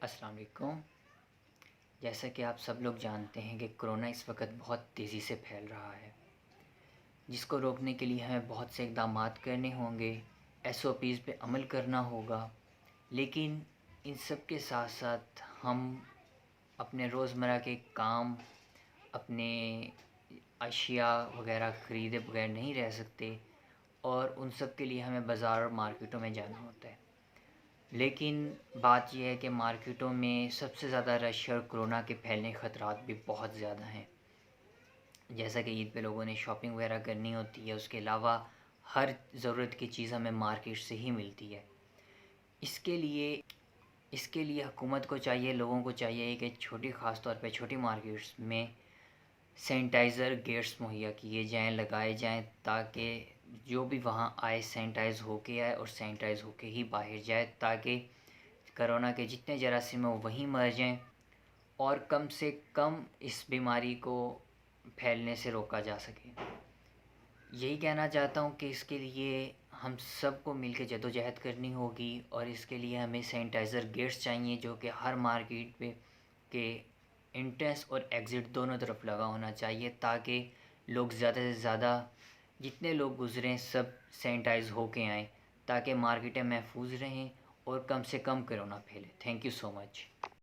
السلام علیکم۔ جیسا کہ آپ سب لوگ جانتے ہیں کہ کرونا اس وقت بہت تیزی سے پھیل رہا ہے، جس کو روکنے کے لیے ہمیں بہت سے اقدامات کرنے ہوں گے، SOPs پہ عمل کرنا ہوگا۔ لیکن ان سب کے ساتھ ساتھ ہم اپنے روزمرہ کے کام، اپنے اشیاء وغیرہ خریدے بغیر نہیں رہ سکتے، اور ان سب کے لیے ہمیں بازار اور مارکیٹوں میں جانا ہوتا ہے۔ لیکن بات یہ ہے کہ مارکیٹوں میں سب سے زیادہ رش ہے اور کرونا کے پھیلنے کے خطرات بھی بہت زیادہ ہیں۔ جیسا کہ عید پہ لوگوں نے شاپنگ وغیرہ کرنی ہوتی ہے، اس کے علاوہ ہر ضرورت کی چیز ہمیں مارکیٹ سے ہی ملتی ہے۔ اس کے لیے حکومت کو چاہیے، لوگوں کو چاہیے کہ خاص طور پہ چھوٹی مارکیٹس میں سینیٹائزر گیٹس مہیا کیے جائیں، لگائے جائیں، تاکہ جو بھی وہاں آئے سینیٹائز ہو کے آئے اور سینیٹائز ہو کے ہی باہر جائے، تاکہ کرونا کے جتنے جراثیم ہیں وہ وہیں مر جائیں اور کم سے کم اس بیماری کو پھیلنے سے روکا جا سکے۔ یہی کہنا چاہتا ہوں کہ اس کے لیے ہم سب کو مل کے جدوجہد کرنی ہوگی، اور اس کے لیے ہمیں سینیٹائزر گیٹس چاہیے جو کہ ہر مارکیٹ پہ کے انٹرنس اور ایگزٹ دونوں طرف لگا ہونا چاہیے، تاکہ لوگ زیادہ سے زیادہ جتنے لوگ گزریں سب سینیٹائز ہو کے آئیں، تاکہ مارکیٹیں محفوظ رہیں اور کم سے کم کرونا پھیلے۔ Thank you so much.